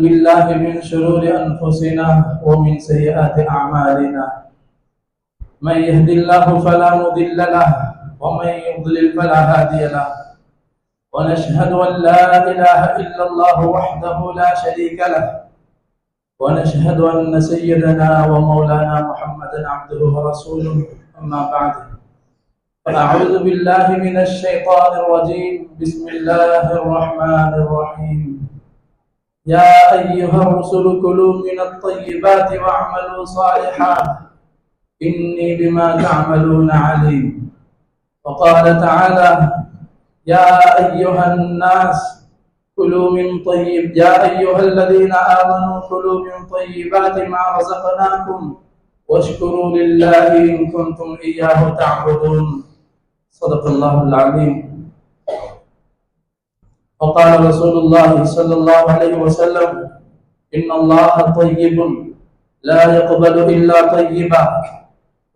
بالله من شرور أنفسنا ومن سيئات أعمالنا. من يهد الله فلا مضل له ومن يضلل فلا هادي له. ونشهد أن لا إله إلا الله وحده لا شريك له. ونشهد أن سيدنا ومولانا محمدا عبده ورسوله. أما بعد، فأعوذ بالله من الشيطان الرجيم. بسم الله الرحمن الرحيم. يا أيها الرسل كلوا من الطيبات واعملوا صالحا إني بما تعملون عليم. وقال تعالى: يا أيها الناس كلوا من طيب يا أيها الذين آمنوا كلوا من طيبات ما رزقناكم واشكروا لله إن كنتم إياه تعبدون. صدق الله العظيم. وقال رسول الله صلى الله عليه وسلم: إن الله طيب لا يقبل إلا طيبا.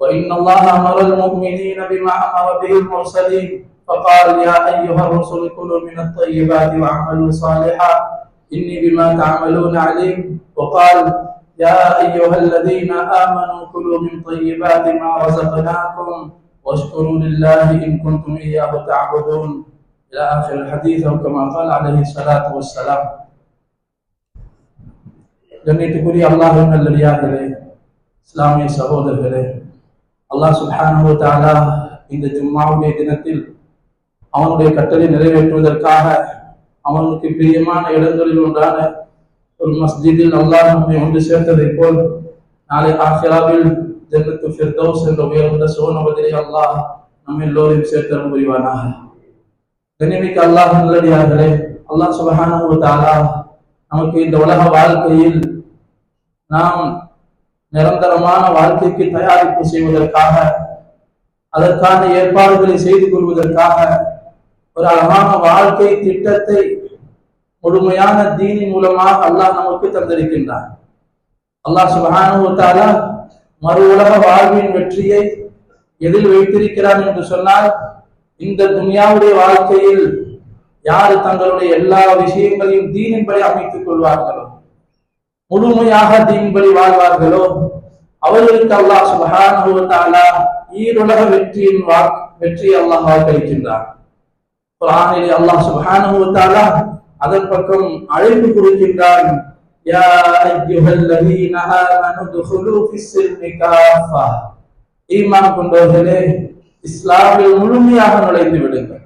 وإن الله أمر المؤمنين بما أمر به المرسلين، فقال: يا أيها الرسل كلوا من الطيبات واعملوا صالحا إني بما تعملون عليم. وقال: يا أيها الذين آمنوا كلوا من طيبات ما رزقناكم واشكروا لله إن كنتم إياه تعبدون. إلى آخر الحديث، أو كما قال عليه الصلاة والسلام. கண்ணியத்துக்குரிய அல்லாஹ்வின் நல்லடியார்களே, இஸ்லாமிய சகோதரர்களே, அல்லாஹ் சுப்ஹானஹு வ தஆலா இந்த ஜும்மாவுடைய தினத்தில் அவனுடைய கட்டளை நிறைவேற்றுவதற்காக அவனுக்கு பிரியமான இடங்களில் ஒன்றான ஒரு மஸ்ஜிதில் அல்லாஹ் நம்மை ஒன்று சேர்த்ததை போல் நாளை ஆখিরাவில் ஜன்னத்து ஃபிர்தௌஸ் என்ற உயர்ந்த சுவனபதியை அல்லாஹ் நம்ம எல்லோரையும் சேர்த்தருள் புரிவானாக. கண்ணியமிக்க அல்லாஹ் நல்லடியார்களே, அல்லாஹ் சுப்ஹானஹு வ தஆலா நமக்கு இந்த உலக வாழ்க்கையில் நாம் நிரந்தரமான வாழ்க்கைக்கு தயாரிப்பு செய்வதற்காக, அதற்கான ஏற்பாடுகளை செய்து கொள்வதற்காக ஒரு அழகான வாழ்க்கை திட்டத்தை முழுமையான தீனின் மூலமாக அல்லாஹ் நமக்கு தந்திருக்கின்றான். அல்லாஹ் சுப்ஹானஹு வ தஆலா மறு உலக வாழ்வின் வெற்றியை எதில் வைத்திருக்கிறான் என்று சொன்னால், இந்த துன்யாவுடைய வாழ்க்கையில் யார் தங்களுடைய எல்லா விஷயங்களையும் தீனின்படி அமைத்துக் கொள்வார்களோ, முழுமையாக தீனின்படி வாழ்வார்களோ, அவர்களுக்கு அல்லாஹ் சுப்ஹானஹு வ தஆலா ஈருலக வெற்றியை அல்லாஹ் வாக்களிக்கின்றான். குர்ஆனிலே அல்லாஹ் சுப்ஹானஹு வ தஆலா அதன் பக்கம் அழைப்பு கொடுக்கின்றான். யா அய்யுஹல்லதீன ஆமனு துகுலு ஃபிஸ்ஸில்மி காஃபா. ஈமான் கொண்டவர்களே, இஸ்லாமில் முழுமையாக நுழைந்து விடுங்கள்.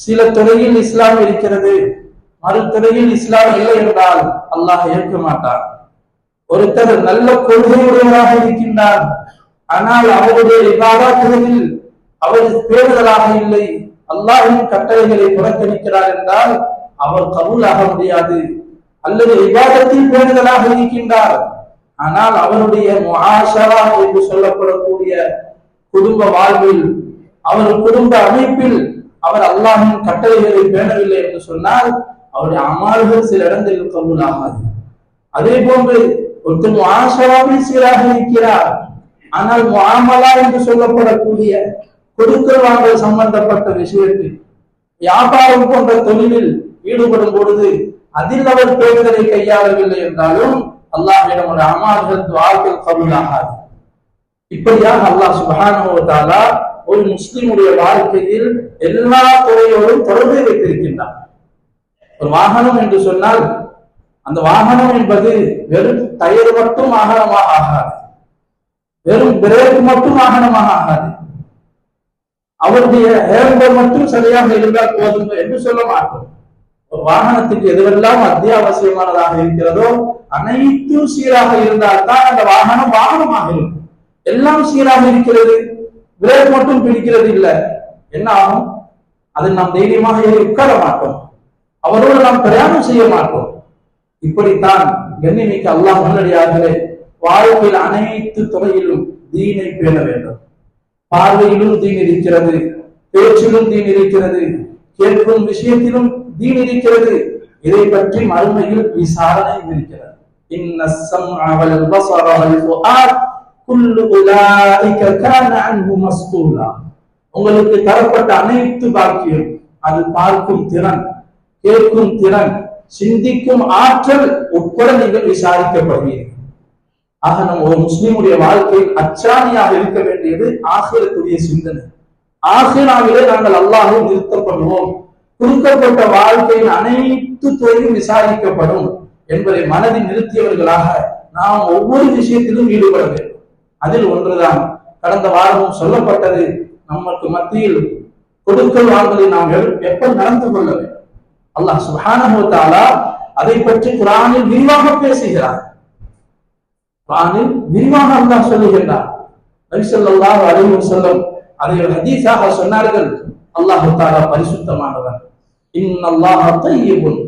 சில துறையில் இஸ்லாம் இருக்கிறது, மறு துறையில் இஸ்லாம் இல்லை என்றால் அல்லாஹ் ஏற்க மாட்டார். ஒருத்தர் நல்ல கொள்கையுடையவராக இருக்கின்றார், ஆனால் அவருடைய இபாதத்துகளில் அவர் பேணுதலாக இல்லை, அல்லாஹ்வின் கட்டளைகளை புறக்கணிக்கிறார் என்றால் அவர் கபூலாக முடியாது. அல்லது இபாதத்தில் பேணுதலாக இருக்கின்றார், ஆனால் அவருடைய முஆஷரா என்று சொல்லப்படக்கூடிய குடும்ப வாழ்வில், அவர் குடும்ப அமைப்பில் அவர் அல்லாஹ்வின் கட்டளைகளை பேணவில்லை என்று சொன்னால் அவருடைய அமல்கள் சில இடங்களில் கபூலாகாது. அதே போன்று ஒருத்தர் முஆஷராவில் சீராக இருக்கிறார், ஆனால் முஆமலா என்று சொல்லப்படக்கூடிய கொடுக்கல் வாங்கல் சம்பந்தப்பட்ட விஷயத்தில், வியாபாரம் போன்ற தொழிலில் ஈடுபடும் பொழுது அதில் அவர் பேணுதலை கையாளவில்லை என்றாலும் அல்லாஹ்விடம் ஒரு அமல்கள் துஆக்கள் கபூலாகாது. இப்படியாக அல்லாஹ் சுப்ஹானஹு வ தஆலா ஒரு முஸ்லிமுடைய வாழ்க்கையில் எல்லா துறையோடும் தொடர்பை வைத்திருக்கின்றார். ஒரு வாகனம் என்று சொன்னால் அந்த வாகனம் என்பது வெறும் டயர் மட்டும் வாகனமாக ஆகாது, வெறும் பிரேக் மட்டும் வாகனமாக ஆகாது, அவருடைய ஹேண்டல் மட்டும் சரியாக இருந்தால் போதும் என்று சொல்ல மாட்டோம். ஒரு வாகனத்துக்கு எதுவெல்லாம் அத்தியாவசியமானதாக இருக்கிறதோ அனைத்தும் சீராக இருந்தால்தான் அந்த வாகனம் வாகனமாக இருக்கும். எல்லாம் சீராக இருக்கிறது, பிரேக் மட்டும் பிடிக்கிறது இல்லை, என்ன ஆகும்? அதை நாம் தைரியமாக உட்கார மாட்டோம், அவரோடு நாம் பிரயாணம் செய்ய மாட்டோம். இப்படித்தான் கண்ணியமிக்க அல்லாஹ் நல்லடியார்களே, வாழ்க்கையில் அனைத்து துறையிலும் தீனை பேண வேண்டும். பார்வையிலும் தீன் இருக்கிறது, பேச்சிலும் தீன் இருக்கிறது, கேட்கும் விஷயத்திலும் தீன் இருக்கிறது. இதை பற்றி மறுமையில் விசாரணை இருக்கிறது. இன்னஸ் ஸம்அ வல் பஸர வல் ஃபுஆத் குல்லு உலாயிக கான அன்ஹு மஸ்ஊலா. உங்களுக்கு தரப்பட்ட அனைத்து பாக்கியம், அது பார்க்கும் திறன், கேட்கும் திறன், சிந்திக்கும் ஆற்றல் உட்பட நீங்கள் விசாரிக்கப்படுவீர்கள். ஆக நம்ம ஒரு முஸ்லிமுடைய வாழ்க்கையில் அச்சாணியாக இருக்க வேண்டியது ஆகிரத்துடைய சிந்தனை. ஆகிராவிலே நாங்கள் அல்லாஹை நிறுத்தப்படுவோம், கொடுக்கப்பட்ட வாழ்க்கையின் அனைத்து துறையும் விசாரிக்கப்படும் என்பதை மனதில் நிறுத்தியவர்களாக நாம் ஒவ்வொரு விஷயத்திலும் ஈடுபட வேண்டும். அதில் ஒன்றுதான் கடந்த வாரமும் சொல்லப்பட்டது, நமக்கு மத்தியில் கொடுக்கல் வாங்கலில் நாம் எப்படி நடந்து கொள்ள வேண்டும். அல்லாஹ் சுப்ஹானஹு வ தஆலா அதை பற்றி குர்ஆனில் விரிவாக பேசுகிறார். குர்ஆனில் விரிவாக அல்லாஹ் சொல்லுகிறார். நபி ஸல்லல்லாஹு அலைஹி வஸல்லம் அதை ஒரு ஹதீஸாக சொன்னார்கள். அல்லாஹ் தஆலா பரிசுத்தமானவன், இன்னல்லாஹ தய்யிபுன்,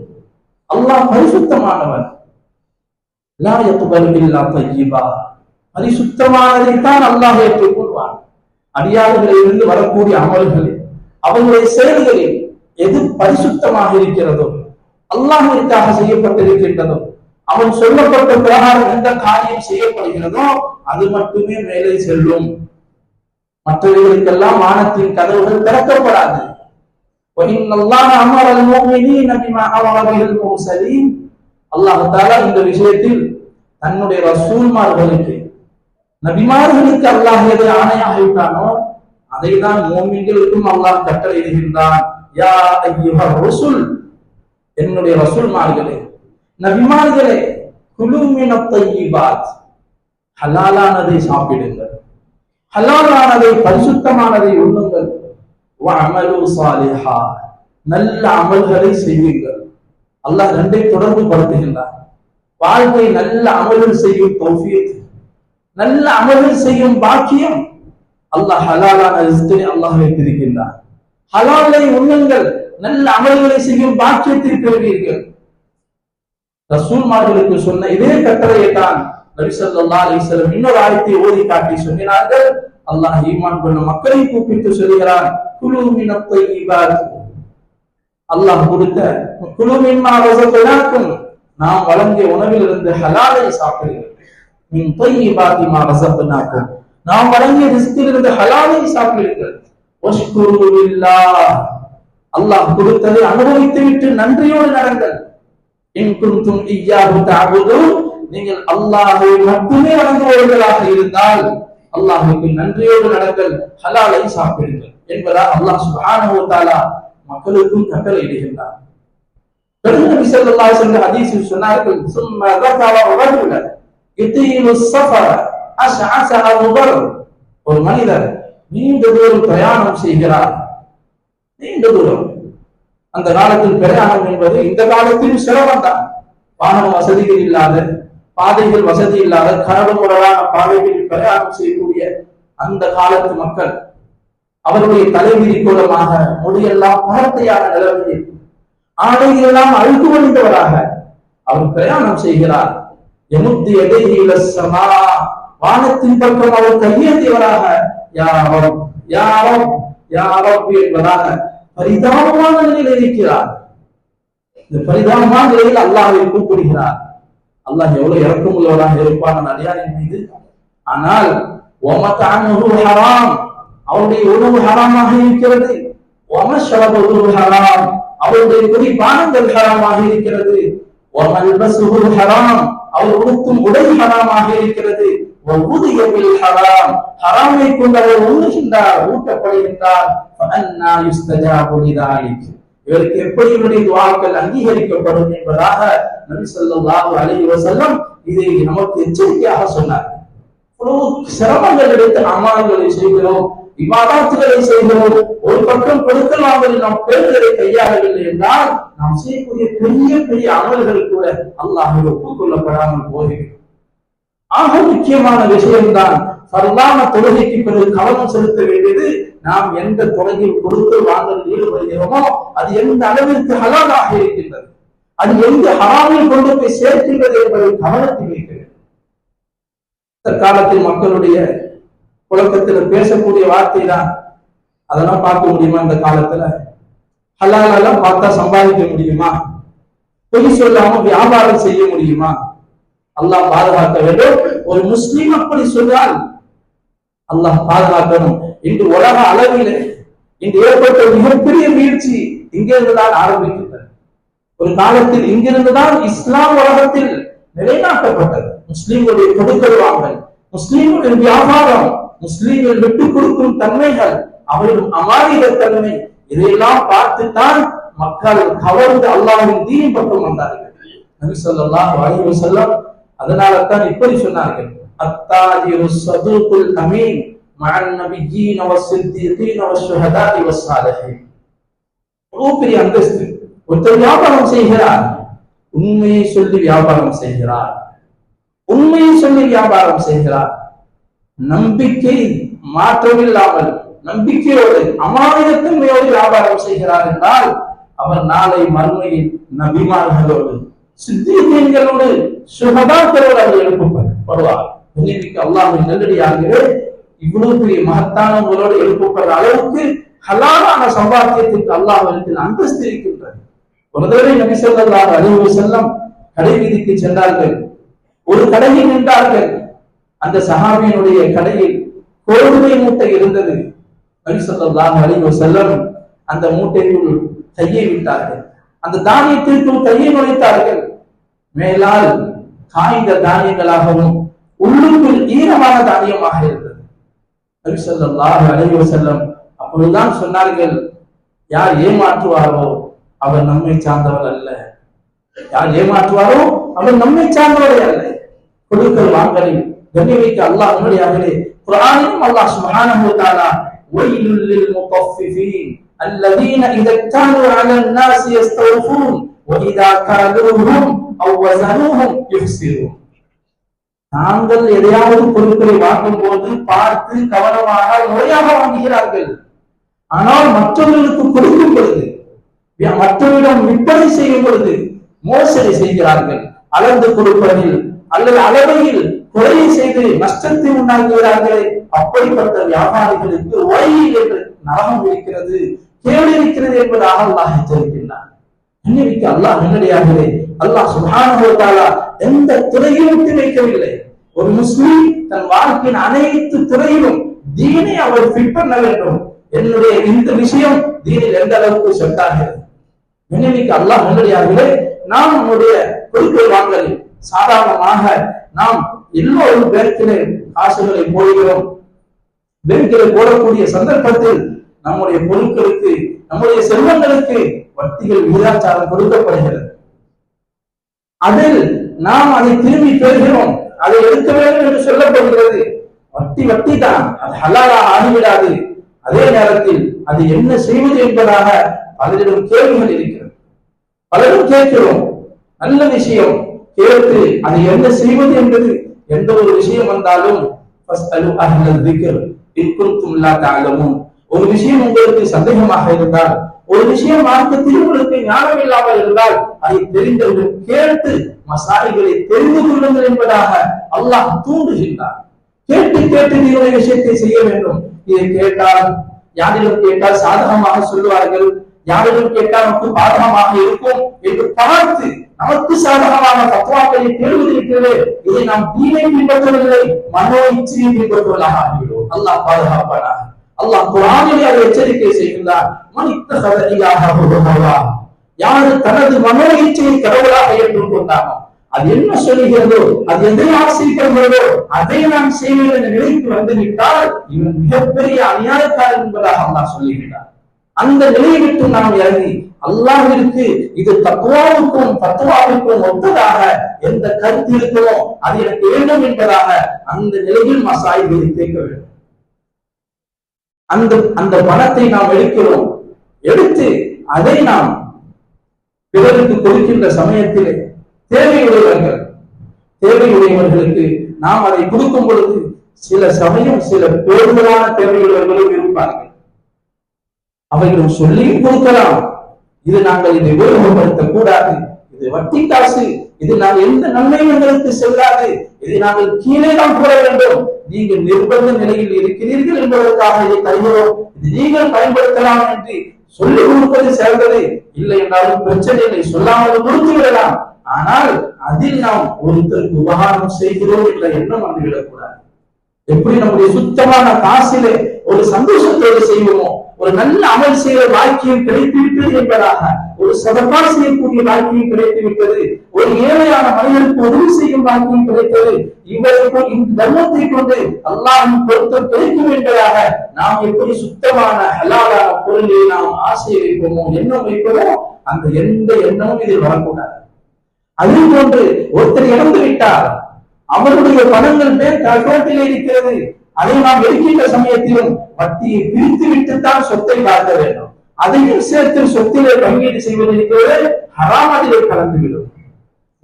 அல்லாஹ் பரிசுத்தமானவன், லா யக்பலு இல்லா தய்யிபா, பரிசுத்தமானதை தான் அல்லாஹ் ஏற்றுக்கொள்வான். அடியார்களிலிருந்து வரக்கூடிய அமல்களில் அவர்களுடைய செயல்களில் எது பரிசுத்தமாக இருக்கிறதோ, அல்லாஹ்விற்காக செய்யப்பட்டிருக்கின்றதோ, அவன் சொல்லப்பட்ட பிரகாரம் எந்த காரியம் செய்யப்படுகிறதோ அது மட்டுமே மேலே செல்லும். மற்றவர்களுக்கெல்லாம் வானத்தின் கதவுகள் திறக்கப்படாது. அல்லாஹ் தஆலா இந்த விஷயத்தில் தன்னுடைய ரசூல்மார்களுக்கு, நபிமார்களுக்கு அல்லாஹ் எதை ஆணையாக விட்டானோ அதை தான் மோமின்களுக்கும் அல்லாஹ் கட்டளையிடுகின்றான். யா அய்யுஹர் ரசூல், என்னுடைய ரசூல்மார்களே, நபிமார்களே, குலு மினத் தய்யிபாத், ஹலாலானதை சாப்பிடுங்கள், ஹலாலானதை பரிசுத்தமானதை உண்ணுங்கள், வஅமலு ஸாலிஹா, நல்ல அமல்களை செய்யுங்கள். அல்லாஹ் ரெண்டை தொடர்பு படுத்துகின்றான். வாழ்க்கை நல்ல அமல்கள் செய்யும் தௌஃபீக், நல்ல அமல்கள் செய்யும் பாக்கியம் அல்லாஹ் ஹலாலான ரிஸ்கை அல்லாஹ் வைத்திருக்கின்றான். ஹலாலை உண்ணுங்கள், நல்ல அமல்களை செய்யும் பாக்கியத்தை பெறுவீர்கள். ரசூல்மார்களுக்கு சொன்ன இதே கட்டளையை தான் நபி ஸல்லல்லாஹு அலைஹி வஸல்லம் இன்னொரு ஆயத்தை ஓதி காட்டி சொன்னார்கள். அல்லாஹ் ஈமான் கொண்ட மக்களை கூப்பிட்டு சொல்கிறான், குலு மினத் தய்யிபாத், அல்லாஹ் கொடுத்த குலு மிம்மா ரஸக்னாக்கும், நாம் வழங்கிய உணவிலிருந்து ஹலாலை சாப்பிடுங்கள். மின் தய்யிபாத்தி மா ரஸக்னாக்கும், நாம் வழங்கிய ரிஸ்கிலிருந்து ஹலாலை சாப்பிடுங்கள். வஷ்குரு லில்லாஹ், அல்லாஹ் கொடுத்ததை அனுபவித்து விட்டு நன்றியோடு நடங்கள். இன் குன்தும் இய்யாஹு தஅபுதூன், நீங்கள் அல்லாஹ்வை மட்டுமே வணங்குபவர்களாக இருந்தால் அல்லாஹ்வுக்கு நன்றியோடு நடங்கள், ஹலாலை சாப்பிடுங்கள் என்பதா அல்லாஹ் சுப்ஹானஹு வ தஆலா மக்களுக்கும் கட்டளையிடுகின்றார். பிறகு நபி ஸல்லல்லாஹு அலைஹி வஸல்லம் ஹதீஸில் சொன்னார்கள், சும்ம ذكر رجلا يطيل السفر أشعث أغبر, ஒரு மனிதர் நீண்ட தூரம் பிரயாணம் செய்கிறார். நீண்ட தூரம், அந்த காலத்தில் பிரயாணம் என்பது இந்த காலத்தில் சிரமம் தான். வாகன வசதிகள் இல்லாத, பாதைகள் வசதி இல்லாத, கரடு முரடான பாதைகளில் பிரயாணம் செய்யக்கூடிய அந்த காலத்து மக்கள், அவருடைய தலைவிதி கூலமாக முடியெல்லாம் பகத்தையான நிலைமையில், ஆடைகள் எல்லாம் அழுக்கு வழிந்தவராக அவர் பிரயாணம் செய்கிறார். யமுத்தி யதைஹி இலஸ் ஸமா, வானத்தின் பக்கம் அவர் கையேந்தியவராக யா ரப் யா ரப் யா ரப் என்பதாக பரிதாபமான நிலையில் இருக்கிறார். இந்த பரிதாபமான நிலையில் அல்லாஹ்வை கூப்பிடுகிறார். அல்லாஹ் எவ்வளவு இரக்கமுள்ளவராக இருப்பான் அடியாரின் மீது. ஆனால் வமதஅமுஹு ஹராம், அவருடைய உணவு ஹராமாக இருக்கிறது. வமஷ்ரபுஹு ஹராம், அவருடைய குடிபானங்கள் ஹராமாக இருக்கிறது. வமல்பசுஹு ஹராம், அவர் உடுத்தும் உடை ஹராமாக இருக்கிறது. வஉதிய பில் ஹராம், ஹராமை கொண்டு அவர் உண்ணுகின்றார், ஊட்டப்படுகின்றார். ஃபஅன்னா யுஸ்தஜாபு லிதாலிக், இவருக்கு எப்படி இவருடைய துஆக்கள் அங்கீகரிக்கப்படும் என்பதாக நபி ஸல்லல்லாஹு அலைஹி வஸல்லம் இதை நமக்கு எச்சரிக்கையாக சொன்னார். சிரமங்கள் எடுத்து அமல்களை செய்கிறோம், இபாதத்துகளை செய்கிறோம், ஒரு பக்கம் கொடுக்கல் வாங்கலில் நாம் பேர்களை கையாளவில்லை என்றால் நாம் செய்யக்கூடிய பெரிய பெரிய அமல்கள் கூட அல்லாஹ்வை ஒப்புக்கொள்ளப்படாமல் போகிறது. ஆக முக்கியமான விஷயம்தான் ஃபர்லான தொழுகைக்கு பிறகு கவனம் செலுத்த வேண்டியது, நாம் எந்த தொழுகையில் கொடுக்கல் வாங்கலில் ஈடுபடுகிறோமோ அது எந்த அளவிற்கு ஹலாலாக இருக்கின்றது, அது எந்த ஹராமில் கொண்டு போய் சேர்க்கின்றது என்பதை கவனத்தில் வைக்க வேண்டும். தற்காலத்தில் மக்களுடைய புழக்கத்தில் பேசக்கூடிய வார்த்தை தான், அதெல்லாம் பார்க்க முடியுமா இந்த காலத்துல? ஹலாலெல்லாம் பார்த்தா சம்பாதிக்க முடியுமா? பொய் சொல்லாம வியாபாரம் செய்ய முடியுமா? அல்லாஹ் பாதுகாக்க வேண்டும். ஒரு முஸ்லிம் அப்படி சொன்னால் அல்லாஹ் பாதுகாக்கணும். இன்று உலக அளவிலே இன்று ஏற்பட்ட மிகப்பெரிய வீழ்ச்சி இங்கே இருந்துதான் ஆரம்பிக்கின்றது. ஒரு காலத்தில் இங்கிருந்துதான் இஸ்லாம் உலகத்தில் நிலைநாட்டப்பட்டது. முஸ்லிம்களுடைய கொடுக்கல் வாங்கல், முஸ்லிம்களுடைய வியாபாரம், முஸ்லிம்கள் விட்டுக் கொடுக்கும் தன்மைகள், அவர்களும் அமானித தன்மை, இதையெல்லாம் பார்த்துத்தான் மக்கள் கவர்ந்து அல்லாஹ்வின் தீன் பக்கம் வந்தார்கள். நபி ஸல்லல்லாஹு அலைஹி வஸல்லம் அதனால தான் இப்படி சொன்னார்கள், அத்தாஜிரு ஸதூகுல் அமீன் மஅன் நபிய்யீன வஸ்ஸித்தீகீன வஷ்ஷுஹதாஇ வஸ்ஸாலிஹீன். பெரிய அந்தஸ்து. ஒருத்தர் வியாபாரம் செய்கிறார், உண்மையை சொல்லி வியாபாரம் செய்கிறார், உண்மையை சொல்லி வியாபாரம் செய்கிறார், நம்பிக்கை மாற்றமில்லாமல் நம்பிக்கையோடு அமானிதத்தன்மையோடு வியாபாரம் செய்கிறார் என்றால் அவர் நாளை மறுமையில் நபிமார்களோடு சித்தீகீன்களோடு சுஹதாக்களோடு அவர் எழுப்பப்படுவார். அல்லாஹ்வின் நல்லடியார்களே, இவ்வளவு பெரிய மகத்தான உங்களோடு எழுப்பப்படுற அளவுக்கு ஹலாலான சம்பாத்தியத்திற்கு அல்லாஹ்விடத்தில் அந்தஸ்து இருக்கின்றது. ஒரு தடவை நபி ஸல்லல்லாஹு அலைஹி வஸல்லம் கடை வீதிக்கு சென்றார்கள். ஒரு கடையில் நின்றார்கள். அந்த சஹாபியினுடைய கடையில் கோதுமை மூட்டை இருந்தது. நபி ஸல்லல்லாஹு அலைஹி வஸல்லம் அந்த மூட்டைக்குள் கையை விட்டார்கள். அந்த தானியத்திற்குள் கையை நுழைத்தார்கள். மேலால் காய்ந்த தானியங்களாகவும் உள்ளுக்குள் ஈரமான தானியமாக இருந்தது. நபி ஸல்லல்லாஹு அலைஹி வஸல்லம் அப்பொழுதுதான் சொன்னார்கள், யார் ஏமாற்றுவாரோ அவர் நம்மை சார்ந்தவர் அல்ல. யார் ஏமாற்றுவாரோ அவர் நம்மை சார்ந்தவரே அல்ல. கொடுக்கல் வாங்கலில் கண்ணியமிக்க அல்லாஹ் நல்லடியார்களே, குர்ஆனிலும் அல்லாஹ் சுப்ஹானஹு வ தஆலா வய்லுல் லில் முத்தஃஃபிஃபீன் அல்லதீன இதா கானூ அலன் நாஸி யஸ்தவ்ஃபூன் வ இதா காலூஹும் அவ் வஸனூஹும் யுஃஸிரூன். தாங்கள் எதையாவது பொருட்களை வாங்கும் போது பார்த்து கவனமாக முறையாக வாங்குகிறார்கள். ஆனால் மற்றவர்களுக்கு கொடுக்கும் பொழுது, மற்றவரிடம் விற்பனை செய்யும் பொழுது மோசடி செய்கிறார்கள். அளந்து கொடுப்பதில் அல்லது அளவையில் குறையை செய்து நஷ்டத்தை உண்டாக்குகிறார்களே, அப்படிப்பட்ட வியாபாரிகளுக்கு வழியில் என்று நரகம் இருக்கிறது, கேடு இருக்கிறது என்பதாக அல்லாஹ் எச்சரிக்கின்றான். இன்னைக்கு அல்லாஹ் நல்லடியார்களே, அல்லாஹ் சுப்ஹானஹு வ தஆலா எந்த துறையிலும் விட்டு வைக்கவில்லை. ஒரு முஸ்லிம் தன் வாழ்க்கையின் அனைத்து துறையிலும் தீனை அவர் ஃபிட் பண்ண வேண்டும். என்னுடைய இந்த விஷயம் தீனில் எந்த அளவுக்கு சென்றாகிறது. இன்னைக்கு அல்லாஹ் நல்லடியார்களே, நாம் நம்முடைய கொடுக்கல் வாங்கலில் சாதாரணமாக நாம் எல்லோரும் பேங்கிலே காசுகளை போடுகிறோம். பேங்கில் போடக்கூடிய சந்தர்ப்பத்தில் நம்முடைய பொருட்களுக்கு, நம்முடைய செல்வங்களுக்கு வட்டிகள் விகிதாச்சாரம் கொடுக்கப்படுகிறது. அதில் நாம் அதை திரும்பி பெறுகிறோம், அதை எடுக்க வேண்டும் என்று சொல்லப்படுகிறது. வட்டி தான், அது ஹலாலா ஆகிவிடாது. அதே நேரத்தில் அது என்ன செய்வது என்பதாக பலரிடம் கேள்விகள் இருக்கிறது. பலரும் கேட்கிறோம், நல்ல விஷயம் கேட்டு அது என்ன செய்வது என்பது எந்த ஒரு விஷயம் வந்தாலும் ஒரு விஷயம் உங்களுக்கு சந்தேகமாக இருந்தால், ஒரு விஷயம் மார்க்கத்தில் உங்களுக்கு ஞானம் இல்லாமல் இருந்தால் அதை தெரிந்தவர்கள் கேட்டு மசாலைகளை தெரிந்து கொள்ளுங்கள் என்பதாக அல்லாஹ் தூண்டுகின்றார். கேட்டு கேட்டு நீங்களுடைய விஷயத்தை செய்ய வேண்டும். இதை கேட்டால் யாரிடம் கேட்டால் சாதகமாக சொல்லுவார்கள், யாரிடம் கேட்டால் நமக்கு பாதகமாக இருக்கும் என்று பார்த்து நமக்கு சாதகமான தத்துவாக்களை தேர்வதற்கிறது. இதை நாம் தீனை பின்பற்றவில்லை, மனோ இச்சையை பின்பற்றுவதாக ஆகிவிடும். அல்லாஹ் பாதுகாப்பானாக. அல்லாஹ் குர்ஆனிலே அதை எச்சரிக்கை செய்கின்றார். யாரு தனது மனோ இச்சையை கடவுளாக ஏற்றுக்கொண்டானோ, அது என்ன சொல்லுகிறதோ, அது எதை ஆசைப்படுகிறதோ அதை நாம் செய்வது என்ற நிலைக்கு வந்துவிட்டால் இவன் மிகப்பெரிய அநியாயக்காரர் என்பதாக அல்லாஹ் சொல்லுகிறார். அந்த நிலையை விட்டு நாம் இறங்கி அல்லாஹ்விற்கு இது தக்வாவுக்கும் தத்வாவுக்கும் ஒத்ததாக எந்த கருத்து இருக்கிறோ அது எனக்கு வேண்டும் என்பதாக அந்த நிலையில் மசாயிகளை கேட்க வேண்டும். அந்த பணத்தை நாம் எடுக்கிறோம், எடுத்து அதை நாம் பிறருக்கு கொடுக்கின்ற சமயத்திலே தேவையுடையவர்களுக்கு நாம் அதை கொடுக்கும் பொழுது சில சமயம் சில பேருதலான தேவையுடையவர்களும் இருப்பார்கள். அவைகளும் சொல்லியும் கொடுக்கலாம், இது நாங்கள் இதை உபயோகப்படுத்தக் கூடாது, இது வட்டி காசு, இது நாங்கள் எந்த நன்மையும் எங்களுக்கு செல்லாது, இதை நாங்கள் கீழே தான் போட வேண்டும், நீங்கள் நிர்பந்த நிலையில் இருக்கிறீர்கள் என்பதற்காக இதை தருகிறோம், இது நீங்கள் பயன்படுத்தலாம் என்று சொல்லிக் கொடுப்பது சேர்ந்தது. இல்லை என்றாலும் பிரச்சனை இல்லை, சொல்லாமல் கொடுத்து விடலாம். ஆனால் அதில் நாம் ஒருத்தருக்கு உபகாரம் செய்கிறோம் என்ற எண்ணம் வந்துவிடக்கூடாது. எப்படி நம்முடைய சுத்தமான காசிலே ஒரு சந்தோஷத்தோடு செய்வோமோ, ஒரு நல்ல அமல் செய்ய வாக்கியம் கிடைத்துவிட்டது என்பதாக ஒரு சதகா செய்யக்கூடிய பாக்கியம் கிடைத்து விட்டது, ஒரு ஏழையான மனிதனுக்கு உதவி செய்யும் பாக்கியம் கிடைத்தது. இவருக்கு இந்த தர்மத்தை கொண்டு அல்லாஹ்வின் பொருத்தம் கிடைக்கும் என்பதாக நாம் எப்படி சுத்தமான ஹலாலான பொருளை நாம் ஆசை வைப்போமோ, எண்ணம் வைப்போமோ, அந்த எந்த எண்ணமும் இதில் வரக்கூடாது. அதே போன்று ஒருத்தர் இறந்து விட்டார், அவருடைய பணங்கள் பேர் அக்கௌண்டில் இருக்கிறது, அதை நாம் எடுக்கின்ற சமயத்திலும் வட்டியை பிரித்து விட்டுத்தான் சொத்தை பார்க்க வேண்டும். அதையும் சேர்த்து சொத்திலே பங்கீடு செய்வது இருக்கிறது, ஹராம் அதிலே கலந்துவிடும்.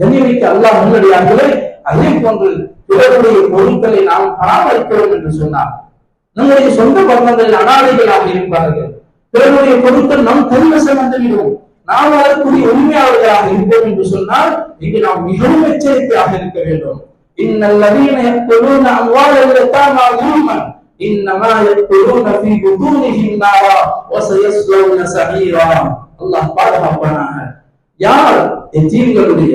கண்ணியமிக்க அல்லாஹ் நல்லடியார்களே, அதே போன்று பிறருடைய பொருட்களை நாம் பராமரிக்கிறோம் என்று சொன்னார். நம்முடைய சொந்த பந்தங்கள் அனாதைகளாக இருப்பார்கள், பிறருடைய பொருட்கள் நம் கைவசம் வந்துவிடும், நாம் அதற்குரிய உரிமையாளர்களாக இருப்போம் என்று சொன்னால் இங்கு நாம் மிகவும் எச்சரிக்கையாக இருக்க வேண்டும். இன்னல்லதீன யக்துலூன அம்வாலல் யதாமா ظلما இன்னமா யக்துலூன ஃபீ புதூனிஹிம் நாரா வஸயஸ்லௌன ஸஈரா. அல்லாஹ் பாதுகாப்பானாக. யார் எத்தீம்களுடைய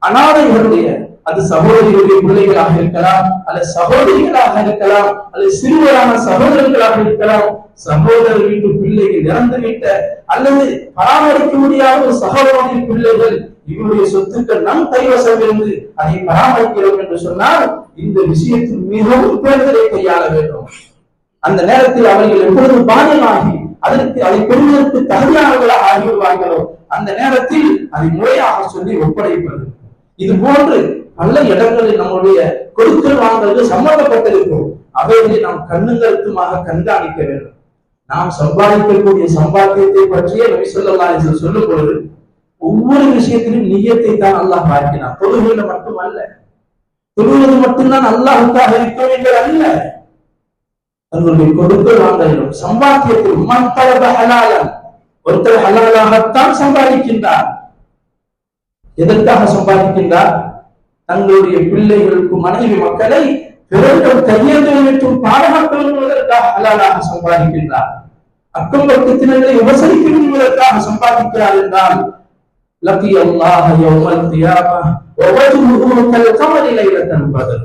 அனாதைகளுடைய, அது சகோதரிகளுடைய பிள்ளைகளாக இருக்கலாம், அல்லது சகோதரிகளாக இருக்கலாம், அல்லது சிறுவரான சகோதரர்களாக இருக்கலாம், சகோதரர் வீட்டு பிள்ளைகள் இறந்துவிட்ட அல்லது பராமரிக்க முடியாத சகோதரின் பிள்ளைகள், இவருடைய சொத்துக்கள் நம் கைவசம் இருந்து அதை பராமரிக்கிறோம் என்று சொன்னால் இந்த விஷயத்தில் மிகவும் பேர்களை கையாள வேண்டும். அந்த நேரத்தில் அவர்கள் எப்பொழுது பாதியமாகி அதற்கு அதை பெறுவதற்கு தகுதியானவர்களாக ஆகிவிடுவார்களோ அந்த நேரத்தில் அதை முறையாக சொல்லி ஒப்படைப்பது. இது போன்று பல இடங்களில் நம்முடைய கொடுக்கல் வாங்கல்கள் சம்பந்தப்பட்டிருக்கும். அவைகளை நாம் கண்ணுங்கருத்துமாக கண்காணிக்க வேண்டும். நாம் சம்பாதிக்கக்கூடிய சம்பாத்தியத்தை பற்றிய நபி ஸல்லல்லாஹு அலைஹி வஸல்லம் சொல்லும் பொழுது ஒவ்வொரு விஷயத்திலும் நியத்தை தான் அல்லாஹ் பார்க்கிறான். தொழுகையில மட்டுமல்ல, தொழுவது மட்டும்தான் அல்லாஹ்வுக்காக இருக்க வேண்டியது அல்ல, தன்னுடைய கொடுக்கல் வாங்கலும் சம்பாத்தியத்தில் மன் தலப ஹலாலன், ஒருத்தர் ஹலாலாகத்தான் சம்பாதிக்கின்றார். எதற்காக சம்பாதிக்கின்றார்? தங்களுடைய பிள்ளைகளுக்கு மனைவி மக்களை பிறர்கள் கையேந்தலை மற்றும் பாதுகாக்க விரும்புவதற்காக ஹலாலாக சம்பாதிக்கின்றார். அக்கம் பக்கத்தினர்களை விமர்சிக்க விரும்புவதற்காக சம்பாதிக்கிறார் என்றால் லக்கி அல்லாஹ் யௌமல் கியாமா வ வஜ்ஹுஹு கல்கமரி லைலத்தல் பத்ர்.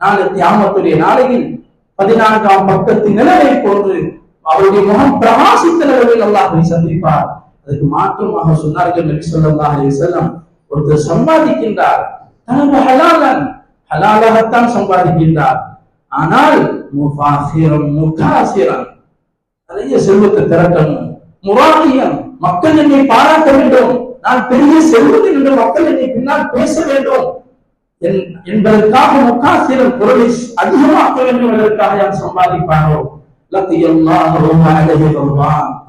நாளை கியாமத்துடைய நாளையில் 14ஆம் பக்கத்தின் நிலவை போன்று அவருடைய முகம் பிரகாசித்த நிலவில் அல்லாஹ்வை சந்திப்பார். அதுக்கு மாற்றமாக சொன்னார்கள் நபி ஸல்லல்லாஹு அலைஹி வஸல்லம், ஒருத்தர் சம்பாதிக்கின்றார், தனது ஹலாலன் ஹலாலாகத்தான் சம்பாதிக்கின்றார், ஆனால் முஃபாசிரன் முகாசிரன், நிறைய செல்வத்தை திரட்டணும், முராகியன் மக்கள் என்னை பாராட்ட வேண்டும், நான் பெரிய செல்வத்தில் என்று மக்கள் என்னை பின்னால் பேச வேண்டும் என்பதற்காக முகாசிரன் பொருளை அதிகமாக்க வேண்டும் என்பதற்காக யார் சம்பாதிப்பாரோ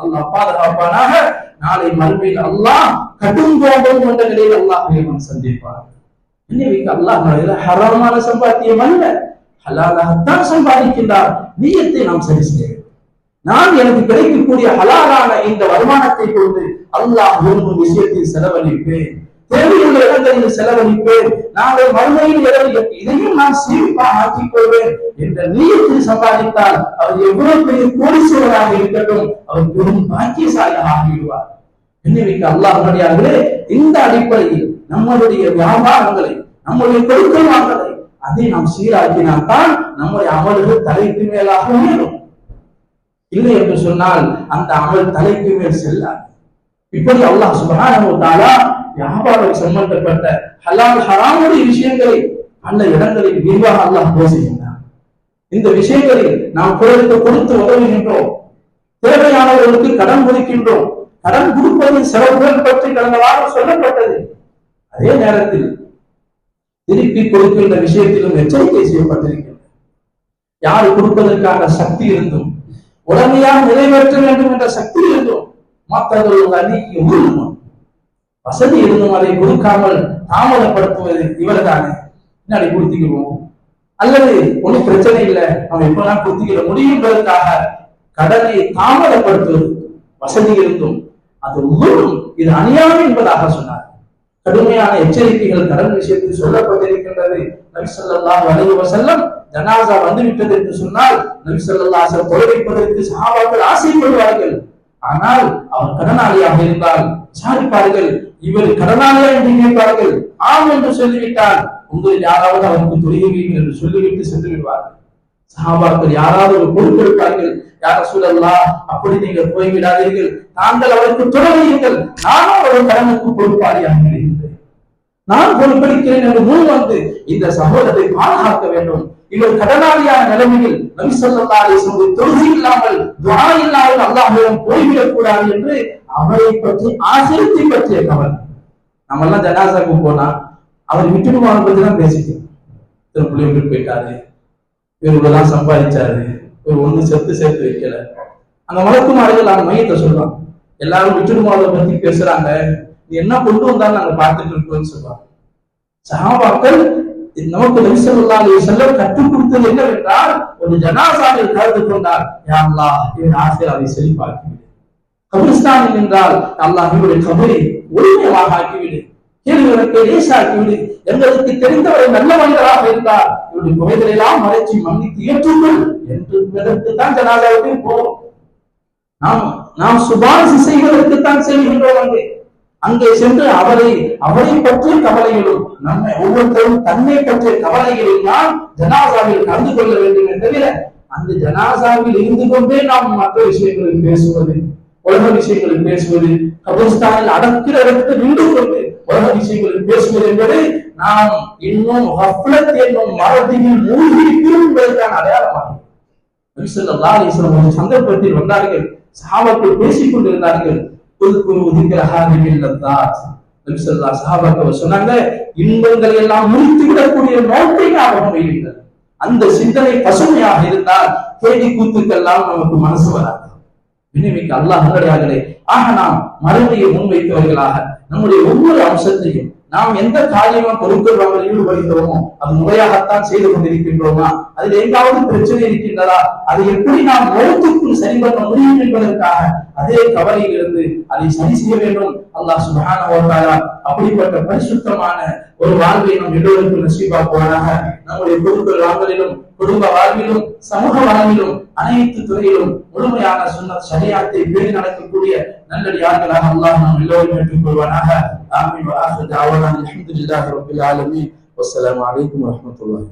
அல்லாஹ் பாதுகாப்பானாக. நாளை மறுமையில் அல்லாஹ் கடும் கோபம் கொண்ட நிலையில் அல்லாஹ் சந்திப்பார். அல்லாஹ் ஹராமான சம்பாத்தியம் அல்ல, ஹலாலாகத்தான் சம்பாதிக்கின்றார். நியத்தை நாம் சரி செய்ய வேண்டும். நான் எனக்கு கிடைக்கக்கூடிய ஹலாலான இந்த வருமானத்தை கொண்டு அல்லாஹ் விரும்பும் விஷயத்தில் செலவழிப்பேன், தேவையுள்ள இடங்களில் செலவழிப்பேன், நாளை மறுமையில் இதையும் நான் சீர்பாக ஆக்கிக் கொள்வேன் என்ற நியத்தில் சம்பாதித்தால் அவர் எவ்வளவு பெரிய கோடீஸ்வரராக இருக்கட்டும், அவர் பெரும் பாக்கியசாலியாக ஆகிவிடுவார். என்னைக்கு அல்லாஹ் நல்லடியார்களே, இந்த அடிப்படையில் நம்மளுடைய வியாபாரங்களை, நம்முடைய கொடுக்கல் வாங்கலை அதை நாம் சீராக்கினால் தான் நம்முடைய அமல்கள் தலைக்கு மேலாக உயரும். இல்லை என்று சொன்னால் அந்த அமல் தலைக்கு மேல் செல்லாது. இப்படி அல்லாஹ் சுப்ஹானஹு வ தஆலா வியாபாரம் சம்பந்தப்பட்ட ஹலால் ஹராமுடைய விஷயங்களை பல இடங்களில் விரிவாக அல்லாஹ் பேசுகின்றார். இந்த விஷயங்களில் நாம் பிறருக்கு கொடுத்து உதவுகின்றோம், தேவையானவர்களுக்கு கடன் கொடுக்கின்றோம், கடன் கொடுப்பதின் சிறப்புகள் பற்றி கடந்த வாரம் சொல்லப்பட்டது. அதே நேரத்தில் திருப்பி கொடுக்கின்ற விஷயத்திலும் எச்சரிக்கை செய்யப்பட்டிருக்கிறது. யார் கொடுப்பதற்கான சக்தி இருந்தும் உடமையாக நிறைவேற்ற வேண்டும் என்ற சக்தி இருந்தும் மற்றவர்கள் அன்னைக்கு உருவம் வசதி இருந்தும் அதை கொடுக்காமல் தாமதப்படுத்துவது இவர்தானே, பின்னாடி கொடுத்துக்கிறோம் அல்லது ஒன்றும் பிரச்சனை இல்லை நம்ம எப்பெல்லாம் கொடுத்துக்கிற முடியுன்றதற்காக கடனை தாமதப்படுத்துவது வசதி இருந்தும் அது உருவம், இது அநியாயம் என்பதாக சொன்னார். கடுமையான எச்சரிக்கைகள் கடன் விஷயத்தில் சொல்லப்பட்டிருக்கின்றது. நபி ஸல்லல்லாஹு அலைஹி வஸல்லம் ஜனாஸா வந்துவிட்டது என்று சொன்னால் நபி ஸல்லல்லாஹு அலைஹி வஸல்லம் தொலை வைப்பதற்கு சஹாபாக்கள் ஆசைப்படுவார்கள். ஆனால் அவர் கடனாளியாக இருந்தால் விசாரிப்பார்கள், இவர் கடனாளியா என்று கேட்பார்கள். ஆம் என்று சொல்லிவிட்டால் உங்களில் யாராவது அவருக்கு தொழில் என்று சொல்லிவிட்டு சென்று விடுவார்கள். சஹாபாக்கள் யாராவது ஒரு பொறுப்பெடுப்பார்கள், யா ரசூலல்லாஹ், அப்படி நீங்க போய்விடாதீர்கள், தாங்கள் அவருக்கு துணையுங்கள், நானும் ஒரு கடனுக்கு பொறுப்பாளியாக இருக்கின்றேன், நான் பொறுப்பளிக்கிறேன் என்று முன் வந்து இந்த சகோதரரை பாதுகாக்க வேண்டும். இவர் கடனாளியான நிலைமையில் நபி ஸல்லல்லாஹு அலைஹி வஸல்லம் தொழுகை இல்லாமல் துஆ இல்லாமல் அல்லாஹ்விடம் போய்விடக் கூடாது என்று அவரை பற்றி ஆசிரியத்தை பற்றிய கவலை. நம்ம எல்லாம் ஜனாசாக்கு போனா அவர் விட்டுடுவாங்க பத்தி தான் பேசிக்கிறோம். திருப்பி எப்படி போயிட்டாரு, இவர் இவ்வளவுதான் சம்பாதிச்சாரு, இவர் ஒண்ணு சேர்த்து வைக்கல. அந்த மலக்குமார்கள் அந்த மையத்தை சொல்றாங்க, எல்லாரும் விட்டுடுமாவை பத்தி பேசுறாங்க, நீ என்ன கொண்டு வந்தாலும் நாங்க பார்த்துட்டு இருக்கோம்னு சொல்றாங்க. சஹாபாக்கள் நமக்கு நபி ஸல்லல்லாஹு அலைஹி வஸல்லம் கற்றுக் கொடுத்தது என்னவென்றால், ஒரு ஜனாசாவை கலந்து கொண்டால் யா அல்லாஹ் இவன் ஆசிராவை செழிப்பாக்கிவிடு, கபிரிஸ்தானில் நின்றால் அல்லாஹ் இவருடைய கபரை ஒளிமயமாக ஆக்கிவிடு, கேள்விகளுக்கு லேசாக்கிவிடு, எங்களுக்கு தெரிந்தவரை நல்ல மனிதராக இருந்தால் இவருடைய குறைகளை எல்லாம் மறைச்சி மன்னித்து ஏற்றுங்கள் என்று தான் ஜனாசாவுக்கு போறோம். நாம் சுபாரிசு செய்வதற்குத்தான் செல்கின்றோம். அங்கே சென்று அவரை பற்றிய கவலைகளும் நம்மை ஒவ்வொருத்தரும் தன்னை பற்றிய கவலைகளில் தான் ஜனாசாவில் கலந்து கொள்ள வேண்டும் தவிர அந்த ஜனாசாவில் இருந்து கொண்டே நாம் மற்ற விஷயங்களில் பேசுவது, உலக விஷயங்களில் பேசுவது, கபிரிஸ்தானில் அடக்கிற இடத்துல நின்று கொண்டு உலக விஷயங்களில் பேசுவது என்பது நாம் இன்னும் கஃப்லத் என்னும் மறதியில் மூழ்கி இருக்கிறோம் என்பதற்கான அடையாளமாகும். நபி ஸல்லல்லாஹு அலைஹி வஸல்லம் ஒரு சந்தர்ப்பத்தில் வந்தார்கள், சஹாபாக்கள் பேசிக் கொண்டிருந்தார்கள். சொன்னாங்க, இன்பங்களை எல்லாம் முடித்து விடக்கூடிய நோக்கை ஞாபகம் வையுங்கள். அந்த சிந்தனை பசுமையாக இருந்தால் கேடி கூத்துக்கெல்லாம் நமக்கு மனசு வராது. வினைமிக்க அல்லாஹ் நல்லடியார்களே, ஆக நாம் மறுமையை முன்வைத்தவர்களாக நம்முடைய ஒவ்வொரு அம்சத்தையும் நாம் எந்த காரியமா பொருட்கள் ஈடுபடுகிறோமோ அது முறையாகத்தான் செய்து கொண்டிருக்கின்றோமா, அதில் எங்காவது பிரச்சனை இருக்கின்றதா, அதை எப்படி நாம் மௌத்துக்குள் சரி பண்ண முடியும் என்பதற்காக அதே கவலையில் இருந்து அதை சரி செய்ய வேண்டும். அல்லாஹ் சுப்ஹானஹு வ தஆலா அப்படிப்பட்ட பரிசுத்தமான ஒரு வாழ்வை நம் எல்லோருக்கும் நசீபாக்குவானாக. நம்முடைய பொருட்கள் வாழ்விலும், குடும்ப வாழ்விலும், சமூக வாழ்விலும், அனைத்து துறையிலும் முழுமையான சுன்னத் ஷரீஅத்தை பேணி நடக்கக்கூடிய நல்லடியார்களாக அல்லாஹ் நம் எல்லோரையும் ஏற்றுக்கொள்வானாக. ஆமீன். வ ஆகிரு தஅவானா அல்ஹம்துலில்லாஹி ரப்பில் ஆலமீன். வஸ்ஸலாமு அலைக்கும் வரஹ்மத்துல்லாஹி.